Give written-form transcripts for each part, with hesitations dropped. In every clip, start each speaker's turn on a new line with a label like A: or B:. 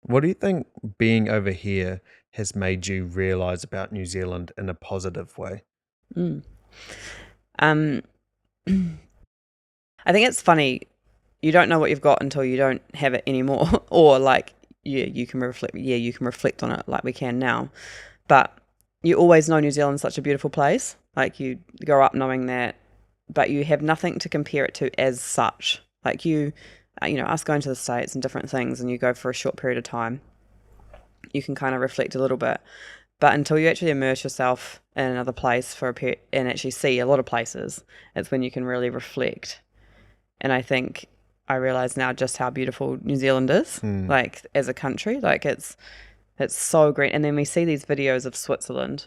A: What do you think being over here has made you realize about New Zealand in a positive way?
B: Mm. Um, I think it's funny. You don't know what you've got until you don't have it anymore, or like you can reflect. Yeah, you can reflect on it like we can now. But you always know New Zealand's such a beautiful place. Like you grow up knowing that, but you have nothing to compare it to as such. Like us going to the States and different things, and you go for a short period of time, you can kind of reflect a little bit. But until you actually immerse yourself in another place for a period and actually see a lot of places, it's when you can really reflect. And I think I realize now just how beautiful New Zealand is,
A: Hmm.
B: like as a country. Like it's so great. And then we see these videos of Switzerland,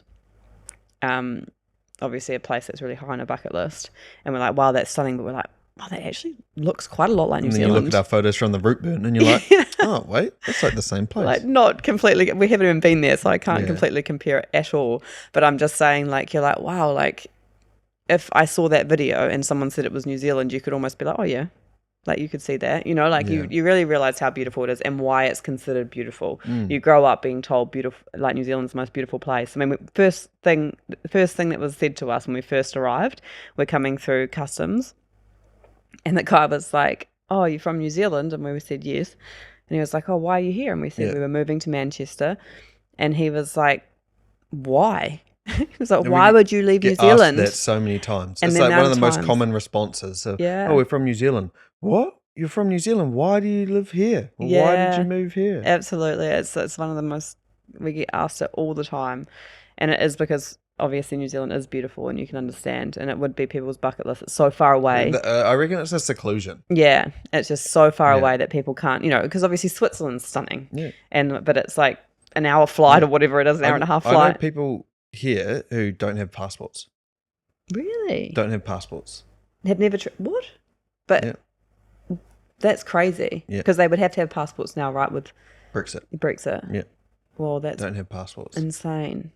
B: um, obviously a place that's really high on a bucket list, and we're like, wow, that's stunning. But we're like, wow, that actually looks quite a lot like New
A: And then you look at
B: Zealand.
A: our photos from the root burn and you're like,
B: Yeah.
A: oh, wait, that's like the same
B: Like
A: place.
B: not completely, we haven't even been there, so I can't
A: Yeah.
B: completely compare it at all. But I'm just saying, like, you're like, wow, like if I saw that video and someone said it was New Zealand, you could almost be like, oh yeah, like you could see that, like
A: Yeah.
B: you really realize how beautiful it is and why it's considered beautiful.
A: Mm.
B: You grow up being told beautiful, like New Zealand's the most beautiful place. I mean, the first thing that was said to us when we first arrived, we're coming through customs, and the guy was like, "Oh, you're from New Zealand?" And we said yes. And he was like, "Oh, why are you here?" And we said
A: Yeah.
B: we were moving to Manchester. And he was like, "Why?" He was like,
A: And
B: "Why
A: we
B: would you leave New
A: get asked that
B: Zealand?"
A: so many times.
B: And
A: It's
B: the
A: like one
B: amount
A: of
B: of
A: the most
B: times,
A: common responses. So, oh,
B: yeah,
A: we're from New Zealand. What? You're from New Zealand. Why do you live here? Or why did you
B: yeah,
A: move here?
B: absolutely. It's one of the most, we get asked it all the time, and it is because obviously New Zealand is beautiful and you can understand, and it would be people's bucket list. It's so far away.
A: I reckon it's a seclusion.
B: Yeah, it's just so far
A: Yeah.
B: away that people can't, because obviously Switzerland's stunning,
A: Yeah.
B: but it's like an hour flight
A: Yeah.
B: or whatever it is, an hour and a half
A: I know
B: flight.
A: people here who don't have passports.
B: Really?
A: Don't have passports.
B: Have never what?
A: Yeah.
B: But that's crazy
A: Yeah.
B: because they would have to have passports now, right? With
A: Brexit.
B: Brexit.
A: Yeah.
B: Well, that's
A: Don't have passports.
B: insane.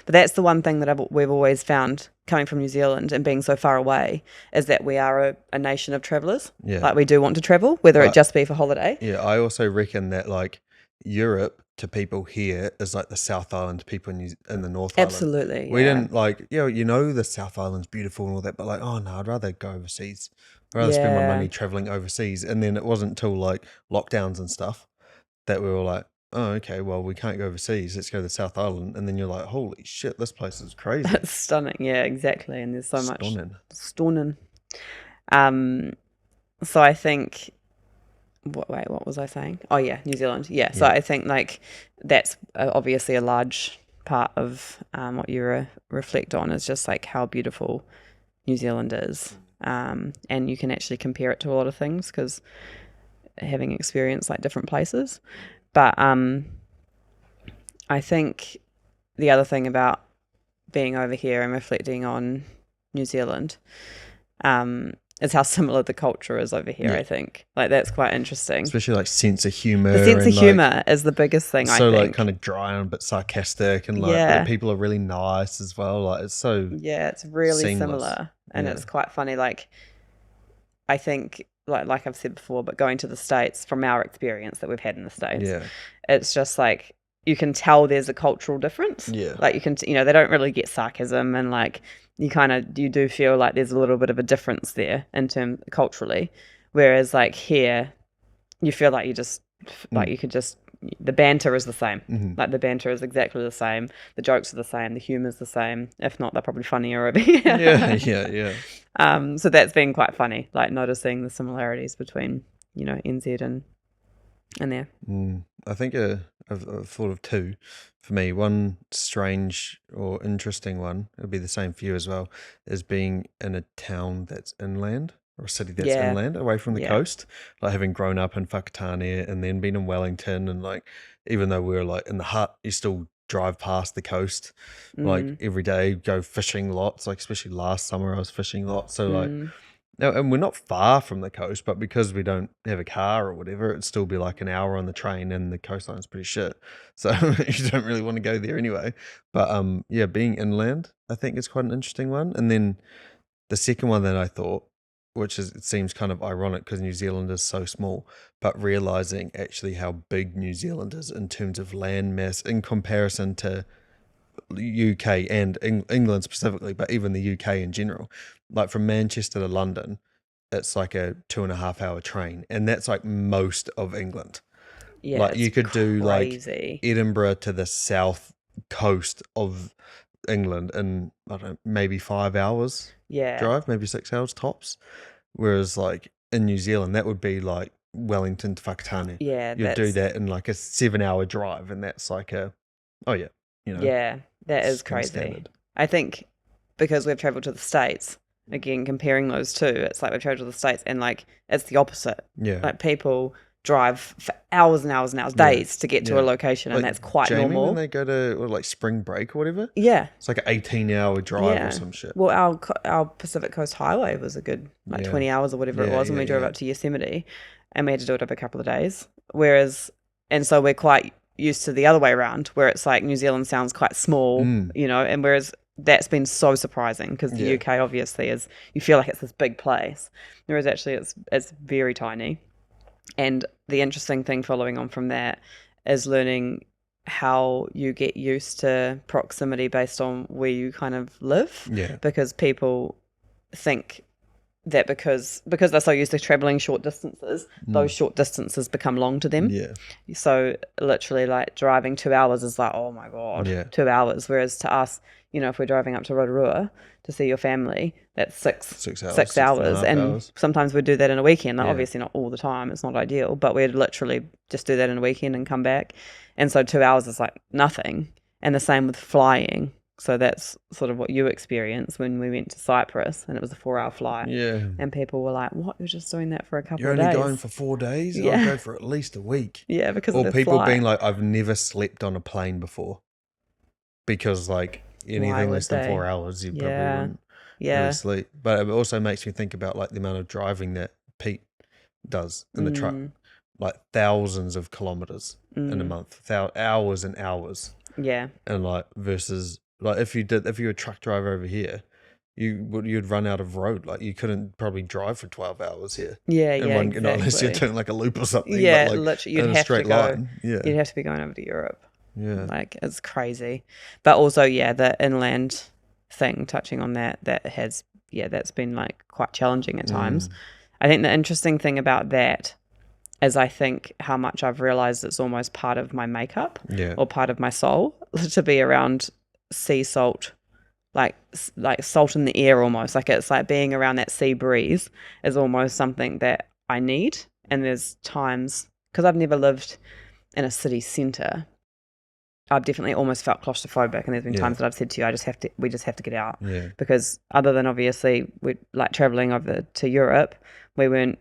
B: But that's the one thing that we've always found coming from New Zealand and being so far away is that we are a nation of travellers.
A: Yeah.
B: Like we do want to travel, whether it
A: But
B: just be for holiday.
A: yeah, I also reckon that like Europe to people here is like the South Island to people in the North Island.
B: Absolutely,
A: We
B: yeah.
A: didn't like, the South Island's beautiful and all that, but like, oh no, I'd rather go overseas. I'd rather spend my
B: Yeah.
A: money traveling overseas. And then it wasn't until like lockdowns and stuff that we were like, oh, okay, well, we can't go overseas. Let's go to the South Island. And then you're like, holy shit, this place is crazy.
B: It's stunning. Yeah, exactly. And there's so much
A: Stunning.
B: stunning. Um, so I think what was I saying? Oh yeah, New Zealand. Yeah. So
A: Yeah.
B: I think like that's obviously a large part of what you reflect on is just like how beautiful New Zealand is. And you can actually compare it to a lot of things because having experienced like different places. But I think the other thing about being over here and reflecting on New Zealand is how similar the culture is over here,
A: Yeah.
B: I think. Like, that's quite interesting.
A: Especially like sense of humor
B: The sense of
A: and like
B: humor is the biggest thing, I
A: so like kind
B: think.
A: of dry and a bit sarcastic and like but the
B: Yeah.
A: people are really nice as well. Like it's so
B: Yeah, it's really
A: seamless.
B: similar. And
A: Yeah.
B: it's quite funny. Like, I think, like I've said before, but going to the States, from our experience that we've had in the States,
A: Yeah.
B: it's just like you can tell there's a cultural difference.
A: Yeah.
B: Like you can, they don't really get sarcasm, and like you do feel like there's a little bit of a difference there in terms culturally, whereas like here, you feel like
A: Mm.
B: you could just the banter is the same.
A: Mhm.
B: Like the banter is exactly the same. The jokes are the same. The humor's the same. If not, they're probably funnier over here.
A: Yeah, yeah, yeah.
B: So that's been quite funny, like noticing the similarities between NZ and there.
A: I think I've thought of two for me. One strange or interesting one, it'll be the same for you as well, is being in a town that's inland or a city that's
B: Yeah,
A: inland away from the
B: yeah.
A: coast. Like having grown up in Whakatane and then been in Wellington and like even though we were like in the hut, you still drive past the coast like
B: Mm,
A: every day, go fishing lots, like especially last summer I was fishing lots. So like
B: mm.
A: no, and we're not far from the coast, but because we don't have a car or whatever, it'd still be like an hour on the train, and the coastline's pretty shit. So you don't really want to go there anyway. But yeah, being inland, I think is quite an interesting one. And then the second one that I thought which is, it seems kind of ironic because New Zealand is so small, but realizing actually how big New Zealand is in terms of land mass in comparison to UK and England specifically, but even the UK in general. Like from Manchester to London, it's like a 2.5 hour train, and that's like most of England.
B: Yeah,
A: Like
B: it's
A: you could do like
B: crazy.
A: Edinburgh to the south coast of England in, I don't know, maybe 5 hours
B: Yeah,
A: drive, maybe 6 hours tops. Whereas like in New Zealand, that would be like Wellington to Whakatane.
B: yeah,
A: You'd do
B: that's
A: that in like a 7 hour drive, and that's like a, oh yeah,
B: yeah, that
A: it's
B: is
A: kind of
B: crazy.
A: standard.
B: I think because we've traveled to the States, again, comparing those two, it's like we've traveled to the States and like it's the opposite.
A: Yeah,
B: Like people drive for hours and hours and hours,
A: yeah,
B: days to get to a
A: yeah.
B: location, and
A: Like
B: that's quite
A: Jamie, when
B: normal.
A: they go to like spring break or whatever,
B: Yeah,
A: it's like an 18-hour drive or
B: yeah.
A: some shit.
B: Well, our Pacific Coast Highway was a good like
A: Yeah,
B: 20 hours or whatever it
A: yeah,
B: was when
A: yeah,
B: we drove
A: yeah.
B: up to Yosemite, and we had to do it over a couple of days. Whereas, and so we're quite used to the other way around, where it's like New Zealand sounds quite small,
A: Mm,
B: and whereas that's been so surprising because the
A: yeah,
B: UK obviously is, you feel like it's this big place, whereas actually it's very tiny. And the interesting thing following on from that is learning how you get used to proximity based on where you kind of live,
A: yeah,
B: because people think that because they're so used to traveling short distances, those
A: mm,
B: short distances become long to them.
A: yeah,
B: So literally, like driving 2 hours is like, oh my god,
A: yeah.
B: 2 hours. Whereas to us, if we're driving up to Rotorua to see your family, that's six
A: 6 hours,
B: six
A: six and a
B: hours,
A: half
B: and
A: hours.
B: sometimes we'd do that in a weekend. Like,
A: Yeah,
B: obviously, not all the time; it's not ideal, but we'd literally just do that in a weekend and come back. And so 2 hours is like nothing. And the same with flying. So that's sort of what you experienced when we went to Cyprus, and it was a 4 hour flight.
A: yeah.
B: And people were like, "What? You're just doing that for a couple
A: You're
B: of
A: only going
B: days?"
A: for 4 days? I'll
B: Yeah,
A: go for at least a week.
B: yeah, because of
A: Or
B: the
A: people being
B: flight.
A: like, I've never slept on a plane before. Because like
B: Why
A: anything less
B: would
A: than
B: they?
A: 4 hours, you probably
B: Yeah,
A: wouldn't really
B: yeah,
A: sleep. But it also makes me think about like the amount of driving that Pete does in the truck.
B: mm,
A: Like thousands of kilometers in a
B: mm,
A: month, hours and hours.
B: yeah,
A: And like versus like if you were a truck driver over here, you'd run out of road. Like you couldn't probably drive for 12 hours here
B: yeah,
A: in
B: yeah,
A: one, not unless you're
B: exactly.
A: doing like a loop or something, but
B: Yeah,
A: like
B: literally,
A: in a straight line. Yeah.
B: you'd have to be going over to Europe.
A: Yeah.
B: Like, it's crazy. But also, yeah, the inland thing, touching on that has, yeah, that's been like quite challenging at times.
A: Mm,
B: I think the interesting thing about that is I think how much I've realized it's almost part of my makeup
A: yeah.
B: or part of my soul to be around sea salt, like salt in the air almost. Like it's like being around that sea breeze is almost something that I need. And there's times, because I've never lived in a city centre, I've definitely almost felt claustrophobic, and there's been
A: Yeah.
B: times that I've said to you, we just have to get out,
A: Yeah.
B: because other than obviously we like traveling over to Europe, we weren't,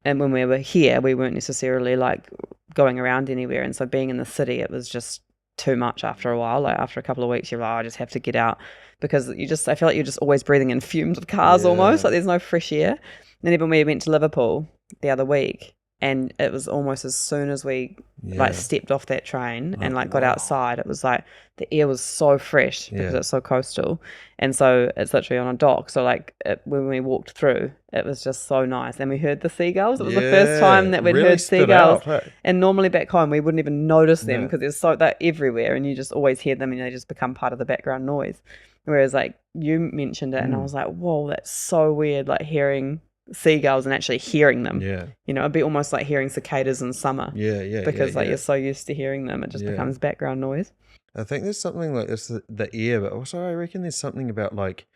B: and when we were here, we weren't necessarily like going around anywhere, and so being in the city, it was just too much after a while. Like after a couple of weeks, you're like, oh, I just have to get out, because I feel like you're just always breathing in fumed cars almost,
A: Yeah.
B: like there's no fresh air. And then even we went to Liverpool the other week, and it was almost as soon as we like
A: Yeah.
B: stepped off that train and
A: Like,
B: like got
A: wow.
B: outside, it was like the air was so fresh because
A: Yeah.
B: it's so coastal, and so it's literally on a dock. So like when we walked through, it was just so nice, and we heard the seagulls. It was the first time
A: Yeah.
B: that we'd
A: Really
B: heard
A: stood
B: seagulls,
A: out, hey?
B: and normally back home we wouldn't even notice them
A: No.
B: because they're everywhere, and you just always hear them, and they just become part of the background noise. Whereas like you mentioned it, and I
A: Mm.
B: was like, whoa, that's so weird, like hearing seagulls and actually hearing them.
A: Yeah.
B: It'd be almost like hearing cicadas in summer,
A: Yeah. Yeah. Yeah.
B: because like
A: Yeah.
B: you're so used to hearing them, it just
A: Yeah.
B: becomes background noise.
A: I think there's something like this, the ear, but also I reckon there's something about like,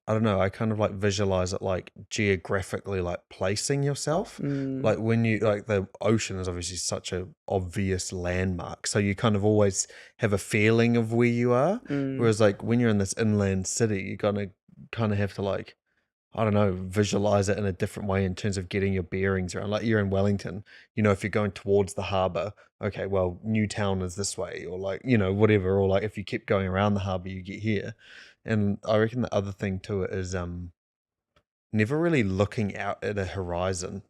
A: I don't know, I kind of like visualize it like geographically, like placing yourself.
B: Mm,
A: Like when you, like the ocean is obviously such a obvious landmark. So you kind of always have a feeling of where you are.
B: mm,
A: Whereas like when you're in this inland city, you kind of have to like, I don't know, visualize it in a different way in terms of getting your bearings around. Like you're in Wellington, if you're going towards the harbour, okay, well, Newtown is this way, or like, whatever, or like if you keep going around the harbour, you get here. And I reckon the other thing to it is never really looking out at a horizon.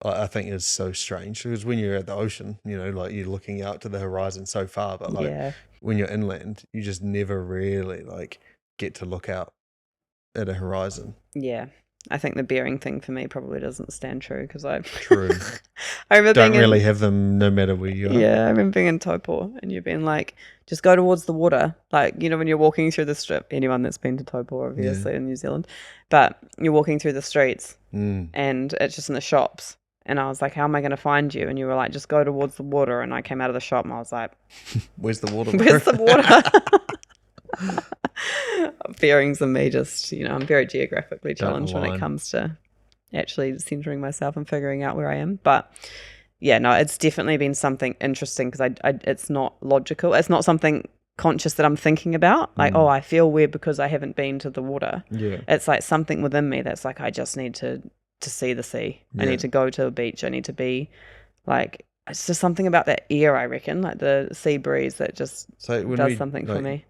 A: I think is so strange because when you're at the ocean, like you're looking out to the horizon so far, but like
B: yeah,
A: when you're inland, you just never really like get to look out at a horizon.
B: yeah. I think the bearing thing for me probably doesn't stand true because
A: True.
B: I remember
A: Don't
B: being
A: really
B: in
A: have them no matter where you are.
B: yeah, I remember being in Taupo and you being like, just go towards the water. Like, when you're walking through the strip, anyone that's been to Taupo,
A: Yeah.
B: obviously, in New Zealand, but you're walking through the streets
A: Mm.
B: and it's just in the shops. And I was like, how am I going to find you? And you were like, just go towards the water. And I came out of the shop and I was like,
A: Where's the water, bro?
B: where's the water? Bearings and me just, I'm very geographically
A: Don't
B: challenged when it
A: align.
B: comes to actually centering myself and figuring out where I am. But yeah, no, it's definitely been something interesting because it's not logical. It's not something conscious that I'm thinking about. Like, oh, I feel weird because I haven't been to the water.
A: Yeah.
B: It's like something within me that's like, I just need to see the sea. I
A: Yeah.
B: need to go to a beach. I need to be like, it's just something about that air, I reckon, like the sea breeze that just
A: So when
B: does
A: we
B: something for me.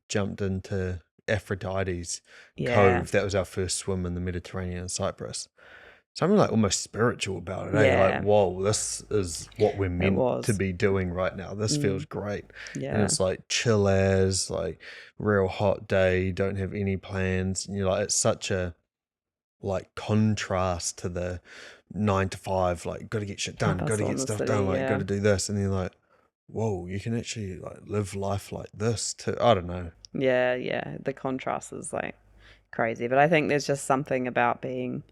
A: jumped into Aphrodite's
B: Yeah.
A: Cove, that was our first swim in the Mediterranean in Cyprus. Something like almost spiritual about it, eh? Like,
B: Yeah.
A: whoa, this is what we're
B: It
A: meant to
B: was.
A: be doing right now. This feels great. And
B: Yeah.
A: it's like chill as, like real hot day, don't have any plans. And you're like, it's such a like contrast to the 9 to 5, like got to get shit done, got to
B: Hustle in
A: get
B: the
A: stuff
B: city,
A: done, like got
B: yeah.
A: to do this. And then like, whoa, you can actually like live life like this too. I don't know.
B: Yeah, yeah. The contrast is like crazy. But I think there's just something about being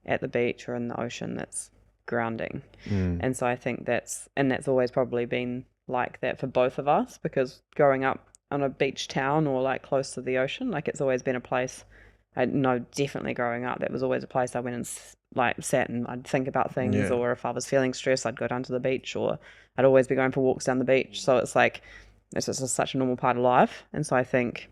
B: at the beach or in the ocean that's grounding. And so I think that's always probably been like that for both of us because growing up on a beach town or like close to the ocean, like it's always been a place. I know definitely growing up, that was always a place I went and like sat and I'd think about things,
A: Yeah.
B: or if I was feeling stressed, I'd go down to the beach, or I'd always be going for walks down the beach. So it's like it's just such a normal part of life. And so I think,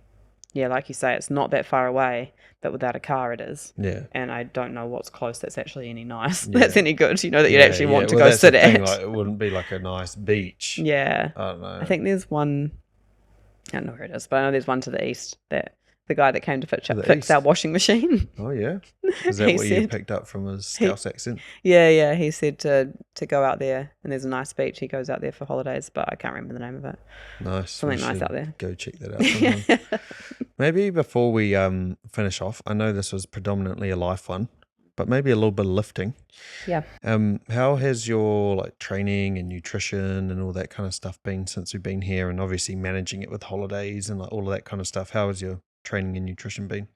B: yeah, like you say, it's not that far away, but without a car, it is.
A: Yeah.
B: And I don't know what's close that's actually any nice,
A: Yeah.
B: that's any good, that you'd
A: Yeah,
B: actually want to
A: well,
B: go
A: that's
B: sit
A: the thing,
B: at.
A: like it wouldn't be like a nice beach.
B: Yeah.
A: I don't know.
B: I think there's one, I don't know where it is, but I know there's one to the east that the guy that came to fix
A: east?
B: our washing machine.
A: Oh yeah, is that
B: He
A: what you
B: said-
A: picked up from his Scouse accent?
B: Yeah, he said to go out there, and there's a nice beach. He goes out there for holidays, but I can't remember the name of it.
A: Nice.
B: Something
A: We
B: nice
A: should
B: out there.
A: Go check that out sometime. Maybe before we finish off, I know this was predominantly a life one, but maybe a little bit of lifting.
B: Yeah.
A: How has your like training and nutrition and all that kind of stuff been since we've been here, and obviously managing it with holidays and like all of that kind of stuff? How has your training and nutrition been?